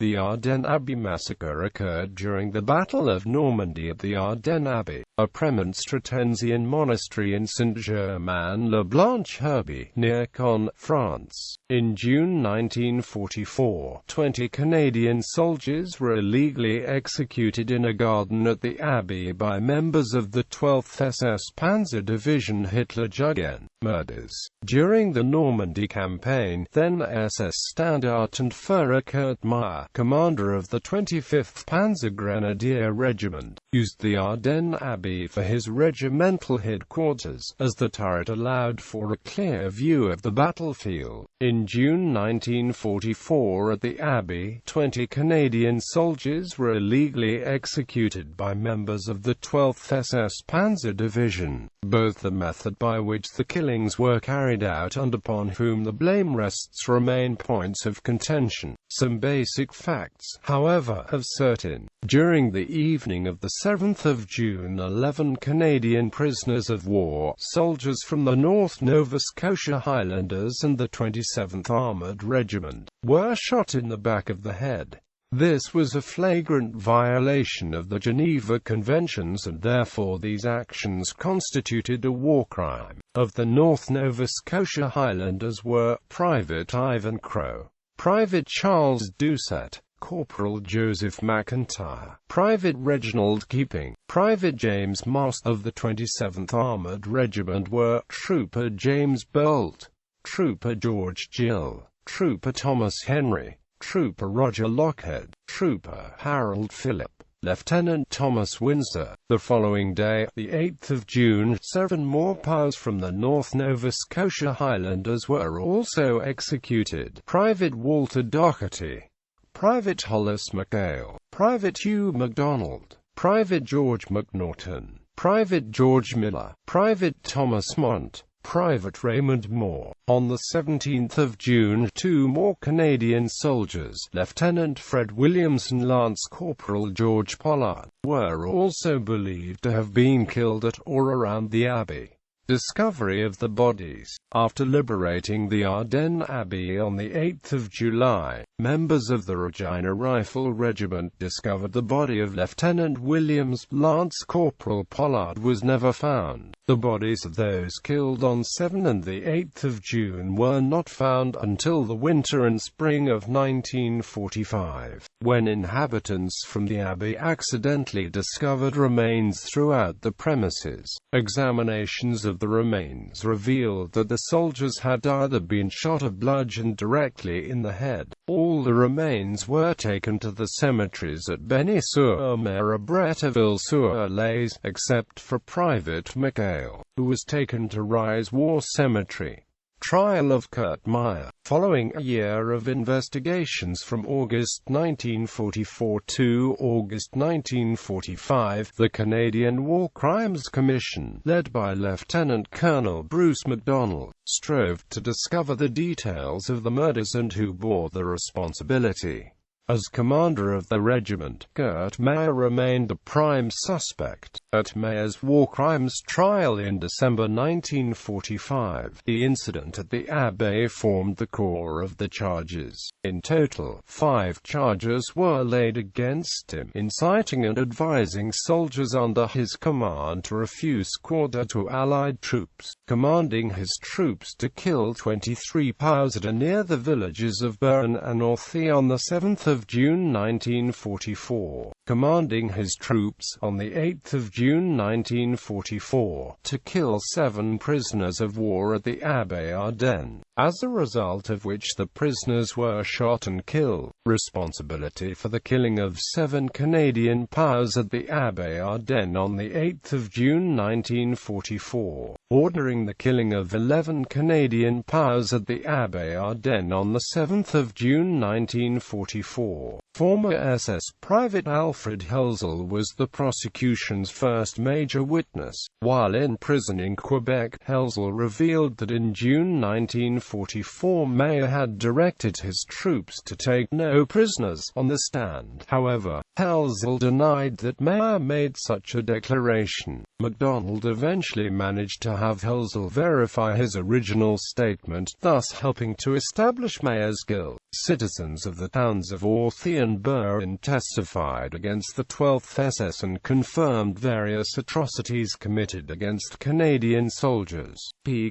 The Ardenne Abbey massacre occurred during the Battle of Normandy at the Ardenne Abbey, a Premonstratensian monastery in Saint-Germain-la-Blanche-Herbe, near Caen, France. In June 1944, 20 Canadian soldiers were illegally executed in a garden at the abbey by members of the 12th SS Panzer Division Hitlerjugend. Murders. During the Normandy campaign, then SS Standartenführer Kurt Meyer, commander of the 25th Panzer Grenadier Regiment, used the Ardenne Abbey for his regimental headquarters, as the turret allowed for a clear view of the battlefield. In June 1944 at the Abbey, 20 Canadian soldiers were illegally executed by members of the 12th SS Panzer Division. Both the method by which the killings were carried out and upon whom the blame rests remain points of contention. Some basic facts, however, are certain. During the evening of the 7th of June, 11 Canadian prisoners of war, soldiers from the North Nova Scotia Highlanders and the 27th Armoured Regiment, were shot in the back of the head. This was a flagrant violation of the Geneva Conventions, and therefore these actions constituted a war crime. Of the North Nova Scotia Highlanders were Private Ivan Crowe, Private Charles Doucet, Corporal Joseph McIntyre, Private Reginald Keeping, Private James Moss. Of the 27th Armoured Regiment were Trooper James Bolt, Trooper George Gill, Trooper Thomas Henry, Trooper Roger Lockhead, Trooper Harold Phillip, Lieutenant Thomas Windsor. The following day, the 8th of June, 7 more POWs from the North Nova Scotia Highlanders were also executed. Private Walter Doherty, Private Hollis McHale, Private Hugh MacDonald, Private George McNaughton, Private George Miller, Private Thomas Mont, Private Raymond Moore. On the 17th of June, 2 more Canadian soldiers, Lieutenant Fred Williams and Lance Corporal George Pollard, were also believed to have been killed at or around the Abbey. Discovery of the bodies. After liberating the Ardenne Abbey on the 8th of July, members of the Regina Rifle Regiment discovered the body of Lieutenant Williams. Lance Corporal Pollard was never found. The bodies of those killed on 7 and the 8th of June were not found until the winter and spring of 1945, when inhabitants from the Abbey accidentally discovered remains throughout the premises. Examinations of the remains revealed that the soldiers had either been shot or bludgeoned directly in the head. All the remains were taken to the cemeteries at Benny-sur-Mer or Bretteville-sur-Laise, except for Private McHale, who was taken to Rise War Cemetery. Trial of Kurt Meyer. Following a year of investigations from August 1944 to August 1945, the Canadian War Crimes Commission, led by Lieutenant Colonel Bruce MacDonald, strove to discover the details of the murders and who bore the responsibility. As commander of the regiment, Kurt Meyer remained the prime suspect. At Meyer's war crimes trial in December 1945, the incident at the Abbey formed the core of the charges. In total, 5 charges were laid against him: inciting and advising soldiers under his command to refuse quarter to Allied troops, commanding his troops to kill 23 POWs at or near the villages of Burtonpe and Orthy on the 7th of June 1944, commanding his troops, on the 8th of June 1944, to kill 7 prisoners of war at the Abbey Ardenne, as a result of which the prisoners were shot and killed. Responsibility for the killing of 7 Canadian POWs at the Abbey Ardenne on the 8th of June 1944, ordering the killing of 11 Canadian POWs at the Abbey Ardenne on the 7th of June 1944. Former SS Private Alfred Helzel was the prosecution's first major witness. While in prison in Quebec, Helzel revealed that in June 1944 Meyer had directed his troops to take no prisoners on the stand. However, Helzel denied that Meyer made such a declaration. MacDonald eventually managed to have Hulsel verify his original statement, thus helping to establish Mayer's guilt. Citizens of the towns of Orthy and Buren testified against the 12th SS and confirmed various atrocities committed against Canadian soldiers.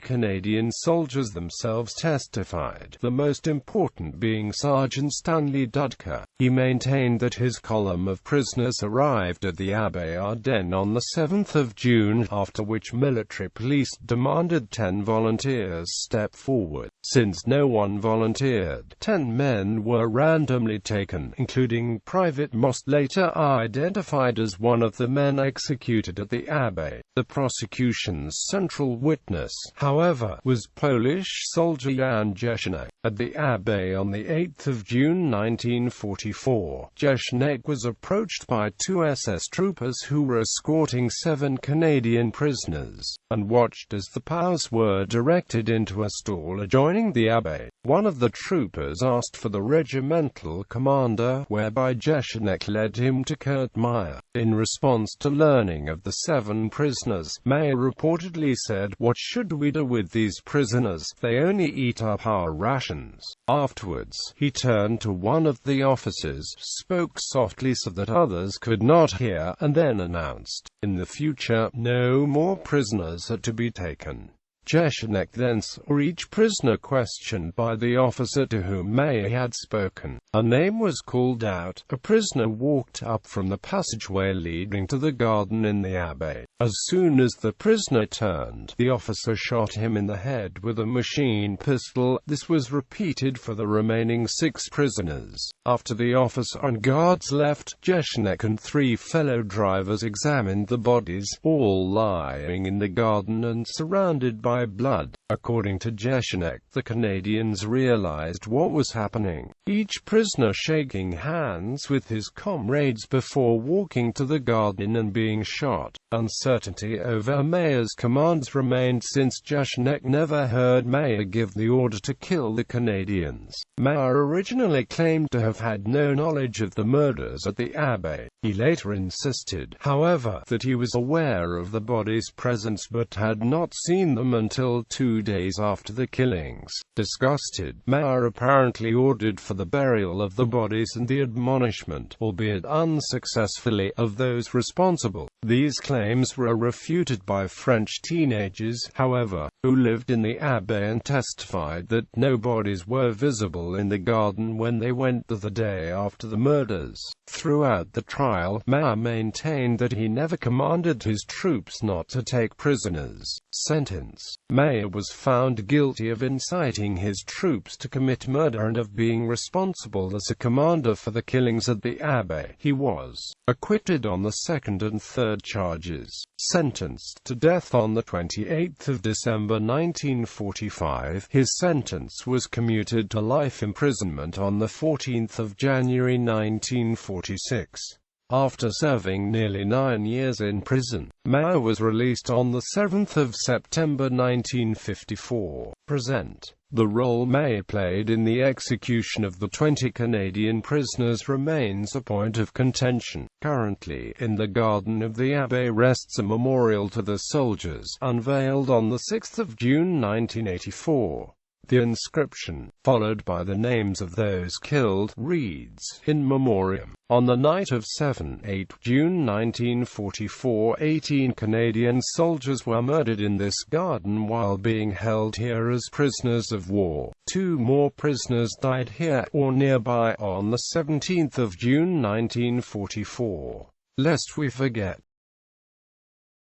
Canadian soldiers themselves testified, the most important being Sergeant Stanley Dudker. He maintained that his column of prisoners arrived at the Abbaye Ardenne on the 7th of June, after which military police demanded 10 volunteers step forward. Since no one volunteered, 10 men were randomly taken, including Private Most, later identified as one of the men executed at the Abbaye. The prosecution's central witness, however, was Polish soldier Jan Jesenek. At the Abbaye on 8 June 1944, Jesenek was approached by 2 SS troopers who were escorting 7 Canadian prisoners, and watched as the POWs were directed into a stall adjoining the Abbaye. One of the troopers asked for the regimental commander, whereby Jesenek led him to Kurt Meyer. In response to learning of the 7 prisoners, Meyer reportedly said, "What should we do with these prisoners? They only eat up our rations." Afterwards, he turned to one of the officers, spoke softly so that others could not hear, and then announced, "In the future, no more prisoners are to be taken." Jesenek then saw each prisoner questioned by the officer to whom Meyer had spoken. A name was called out. A prisoner walked up from the passageway leading to the garden in the Abbaye. As soon as the prisoner turned, the officer shot him in the head with a machine pistol. This was repeated for the remaining 6 prisoners. After the officer and guards left, Jesenek and 3 fellow drivers examined the bodies, all lying in the garden and surrounded by blood. According to Jesenek, the Canadians realized what was happening, each prisoner shaking hands with his comrades before walking to the garden and being shot. Uncertainty over Meyer's commands remained since Jesenek never heard Meyer give the order to kill the Canadians. Meyer originally claimed to have had no knowledge of the murders at the Abbaye. He later insisted, however, that he was aware of the bodies' presence but had not seen them until 2 days after the killings. Disgusted, Meyer apparently ordered for the burial of the bodies and the admonishment, albeit unsuccessfully, of those responsible. These claims were refuted by French teenagers, however, who lived in the Abbaye and testified that no bodies were visible in the garden when they went there the day after the murders. Throughout the trial, Meyer maintained that he never commanded his troops not to take prisoners. Sentence: Meyer was found guilty of inciting his troops to commit murder and of being responsible as a commander for the killings at the Abbaye. He was acquitted on the 2nd and 3rd charges. Sentenced to death on the 28th of December 1945, his sentence was commuted to life imprisonment on the 14th of January 1946. After serving nearly 9 years in prison, Meyer was released on the 7th of September 1954. Present. The role Meyer played in the execution of the 20 Canadian prisoners remains a point of contention. Currently, in the garden of the Abbaye rests a memorial to the soldiers, unveiled on the 6th of June 1984. The inscription, followed by the names of those killed, reads, "In Memoriam. On the night of 7-8 June 1944, 18 Canadian soldiers were murdered in this garden while being held here as prisoners of war. 2 more prisoners died here, or nearby, on the 17th of June 1944. Lest we forget."